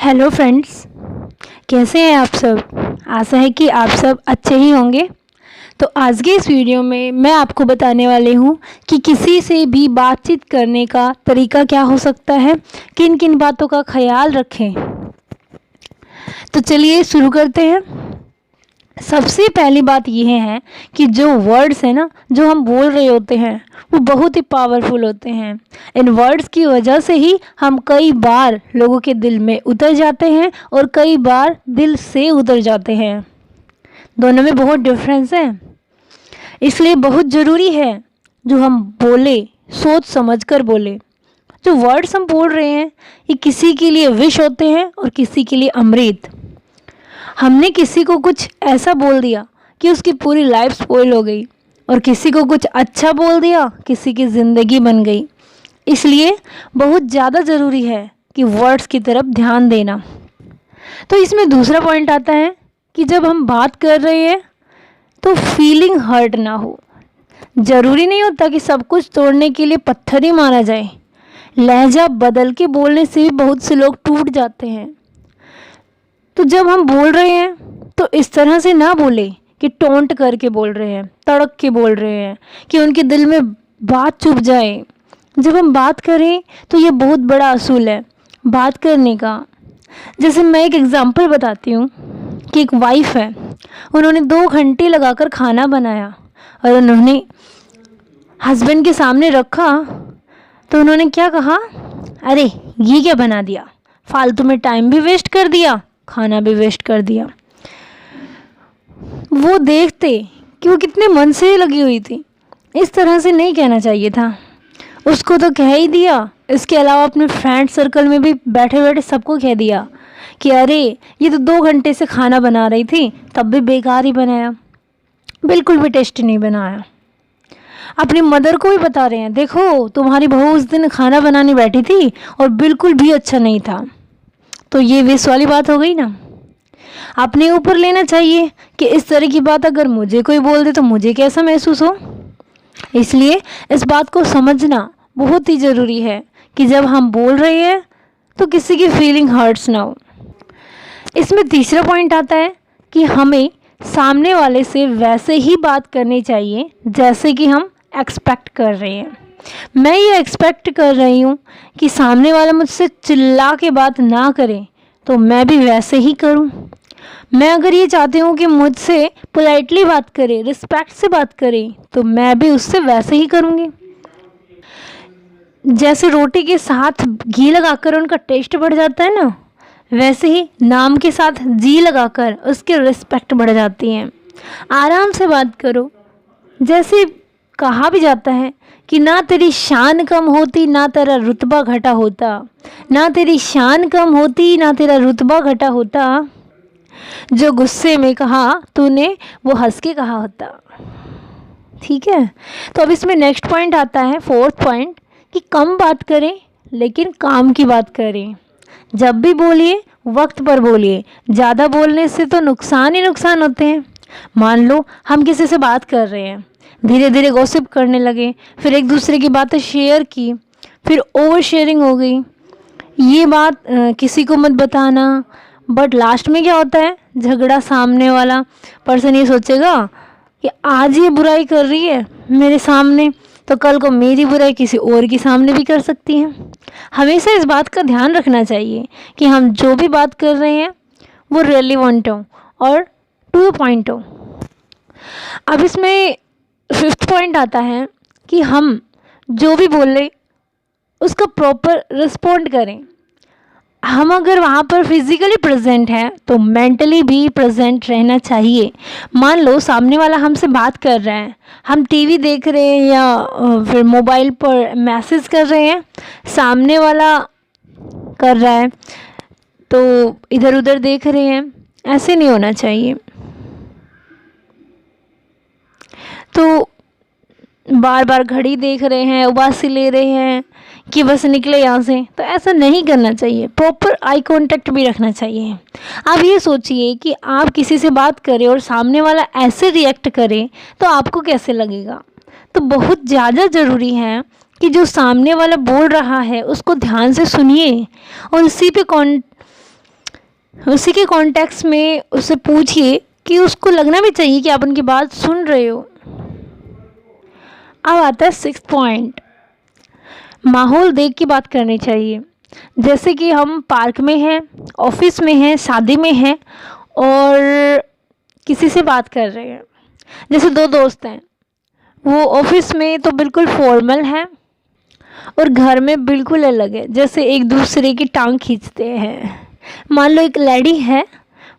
Hello friends, कैसे हैं आप सब। आशा है कि आप सब अच्छे ही होंगे। तो आज के इस वीडियो में मैं आपको बताने वाली हूँ कि किसी से भी बातचीत करने का तरीका क्या हो सकता है, किन किन बातों का ख्याल रखें। तो चलिए शुरू करते हैं। सबसे पहली बात यह है कि जो वर्ड्स हैं ना, जो हम बोल रहे होते हैं, वो बहुत ही पावरफुल होते हैं। इन वर्ड्स की वजह से ही हम कई बार लोगों के दिल में उतर जाते हैं और कई बार दिल से उतर जाते हैं। दोनों में बहुत डिफरेंस है। इसलिए बहुत ज़रूरी है जो हम बोले सोच समझ कर बोले। जो वर्ड्स हम बोल रहे हैं ये किसी के लिए विष होते हैं और किसी के लिए अमृत। हमने किसी को कुछ ऐसा बोल दिया कि उसकी पूरी लाइफ स्पॉइल हो गई, और किसी को कुछ अच्छा बोल दिया, किसी की ज़िंदगी बन गई। इसलिए बहुत ज़्यादा ज़रूरी है कि वर्ड्स की तरफ ध्यान देना। तो इसमें दूसरा पॉइंट आता है कि जब हम बात कर रहे हैं तो फीलिंग हर्ट ना हो। ज़रूरी नहीं होता कि सब कुछ तोड़ने के लिए पत्थर ही मारा जाए। लहजा बदल के बोलने से भी बहुत से लोग टूट जाते हैं। तो जब हम बोल रहे हैं तो इस तरह से ना बोले कि टोंट करके बोल रहे हैं, तड़क के बोल रहे हैं कि उनके दिल में बात चुभ जाए। जब हम बात करें तो ये बहुत बड़ा असूल है बात करने का। जैसे मैं एक एग्ज़ाम्पल बताती हूँ कि एक वाइफ़ है, उन्होंने 2 घंटे लगाकर खाना बनाया और उन्होंने हस्बैंड के सामने रखा तो उन्होंने क्या कहा, अरे ये क्या बना दिया, फालतू में टाइम भी वेस्ट कर दिया, खाना भी वेस्ट कर दिया। वो देखते कि वो कितने मन से लगी हुई थी। इस तरह से नहीं कहना चाहिए था। उसको तो कह ही दिया, इसके अलावा अपने फ्रेंड सर्कल में भी बैठे बैठे सबको कह दिया कि अरे ये तो 2 घंटे से खाना बना रही थी, तब भी बेकार ही बनाया, बिल्कुल भी टेस्टी नहीं बनाया। अपनी मदर को भी बता रहे हैं, देखो तुम्हारी बहू उस दिन खाना बनाने बैठी थी और बिल्कुल भी अच्छा नहीं था। तो ये विष वाली बात हो गई ना। अपने ऊपर लेना चाहिए कि इस तरह की बात अगर मुझे कोई बोल दे तो मुझे कैसा महसूस हो। इसलिए इस बात को समझना बहुत ही ज़रूरी है कि जब हम बोल रहे हैं तो किसी की फीलिंग हर्ट्स ना हो। इसमें तीसरा पॉइंट आता है कि हमें सामने वाले से वैसे ही बात करनी चाहिए जैसे कि हम एक्सपेक्ट कर रहे हैं। मैं ये एक्सपेक्ट कर रही हूँ कि सामने वाला मुझसे चिल्ला के बात ना करे तो मैं भी वैसे ही करूँ। मैं अगर ये चाहती हूँ कि मुझसे पोलाइटली बात करे, रिस्पेक्ट से बात करे, तो मैं भी उससे वैसे ही करूँगी। जैसे रोटी के साथ घी लगाकर उनका टेस्ट बढ़ जाता है ना, वैसे ही नाम के साथ जी लगाकर उसकी रिस्पेक्ट बढ़ जाती है। आराम से बात करो। जैसे कहा भी जाता है कि ना तेरी शान कम होती ना तेरा रुतबा घटा होता, ना तेरी शान कम होती ना तेरा रुतबा घटा होता, जो गुस्से में कहा तूने वो हंस के कहा होता। ठीक है। तो अब इसमें नेक्स्ट पॉइंट आता है, 4th पॉइंट, कि कम बात करें लेकिन काम की बात करें। जब भी बोलिए वक्त पर बोलिए। ज़्यादा बोलने से तो नुकसान ही नुकसान होते हैं। मान लो हम किसी से बात कर रहे हैं, धीरे धीरे गॉसिप करने लगे, फिर एक दूसरे की बातें शेयर की, फिर ओवर शेयरिंग हो गई। ये बात किसी को मत बताना, बट लास्ट में क्या होता है, झगड़ा। सामने वाला पर्सन ये सोचेगा कि आज ये बुराई कर रही है मेरे सामने, तो कल को मेरी बुराई किसी और के सामने भी कर सकती है। हमेशा इस बात का ध्यान रखना चाहिए कि हम जो भी बात कर रहे हैं वो रेलिवेंट हो और टू द पॉइंट हो। अब इसमें 5th पॉइंट आता है कि हम जो भी बोले उसका प्रॉपर रिस्पॉन्ड करें। हम अगर वहाँ पर फिज़िकली प्रेजेंट हैं तो मेंटली भी प्रेजेंट रहना चाहिए। मान लो सामने वाला हमसे बात कर रहा है, हम टीवी देख रहे हैं या फिर मोबाइल पर मैसेज कर रहे हैं, सामने वाला कर रहा है तो इधर उधर देख रहे हैं, ऐसे नहीं होना चाहिए। तो बार बार घड़ी देख रहे हैं, उबासी ले रहे हैं कि बस निकले यहाँ से, तो ऐसा नहीं करना चाहिए। प्रॉपर आई कांटेक्ट भी रखना चाहिए। आप ये सोचिए कि आप किसी से बात करें और सामने वाला ऐसे रिएक्ट करे तो आपको कैसे लगेगा। तो बहुत ज़्यादा ज़रूरी है कि जो सामने वाला बोल रहा है उसको ध्यान से सुनिए और उसी पे उसी के कॉन्टेक्स्ट में उससे पूछिए कि उसको लगना भी चाहिए कि आप उनकी बात सुन रहे हो। अब आता है 6th पॉइंट, माहौल देख के बात करनी चाहिए। जैसे कि हम पार्क में हैं, ऑफिस में हैं, शादी में हैं और किसी से बात कर रहे हैं। जैसे दो दोस्त हैं, वो ऑफिस में तो बिल्कुल फॉर्मल हैं और घर में बिल्कुल अलग है, जैसे एक दूसरे की टांग खींचते हैं। मान लो एक लेडी है,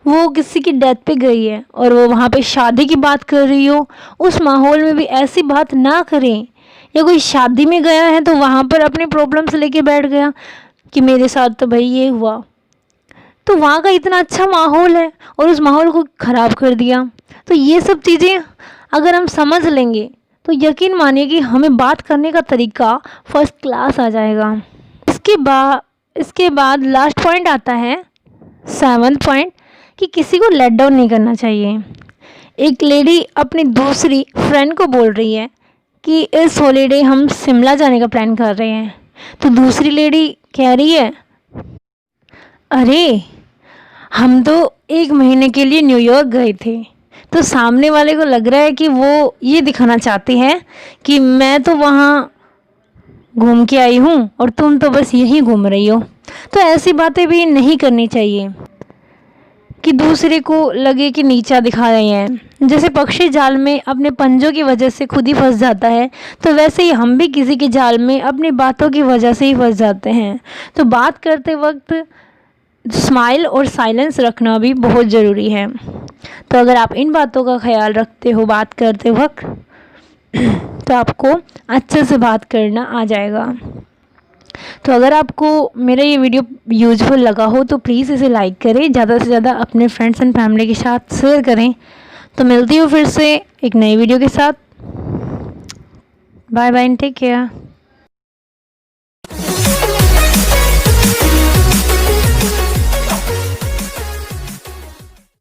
वो किसी की डेथ पे गई है और वो वहाँ पे शादी की बात कर रही हो, उस माहौल में भी ऐसी बात ना करें। या कोई शादी में गया है तो वहाँ पर अपने प्रॉब्लम्स लेके बैठ गया कि मेरे साथ तो भाई ये हुआ, तो वहाँ का इतना अच्छा माहौल है और उस माहौल को ख़राब कर दिया। तो ये सब चीज़ें अगर हम समझ लेंगे तो यकीन मानिए कि हमें बात करने का तरीका फर्स्ट क्लास आ जाएगा। इसके बाद लास्ट पॉइंट आता है 7th पॉइंट, कि किसी को लेट डाउन नहीं करना चाहिए। एक लेडी अपनी दूसरी फ्रेंड को बोल रही है कि इस हॉलीडे हम शिमला जाने का प्लान कर रहे हैं, तो दूसरी लेडी कह रही है अरे हम तो 1 महीने के लिए न्यूयॉर्क गए थे। तो सामने वाले को लग रहा है कि वो ये दिखाना चाहती है कि मैं तो वहाँ घूम के आई हूँ और तुम तो बस यहीं घूम रही हो। तो ऐसी बातें भी नहीं करनी चाहिए कि दूसरे को लगे कि नीचा दिखा रहे हैं। जैसे पक्षी जाल में अपने पंजों की वजह से खुद ही फंस जाता है, तो वैसे ही हम भी किसी के जाल में अपनी बातों की वजह से ही फंस जाते हैं। तो बात करते वक्त स्माइल और साइलेंस रखना भी बहुत ज़रूरी है। तो अगर आप इन बातों का ख्याल रखते हो बात करते वक्त तो आपको अच्छे से बात करना आ जाएगा। तो अगर आपको मेरा ये वीडियो यूज़फुल लगा हो तो प्लीज़ इसे लाइक करें, ज़्यादा से ज़्यादा अपने फ्रेंड्स एंड फैमिली के साथ शेयर करें। तो मिलती हूँ फिर से एक नई वीडियो के साथ। Bye bye and take care.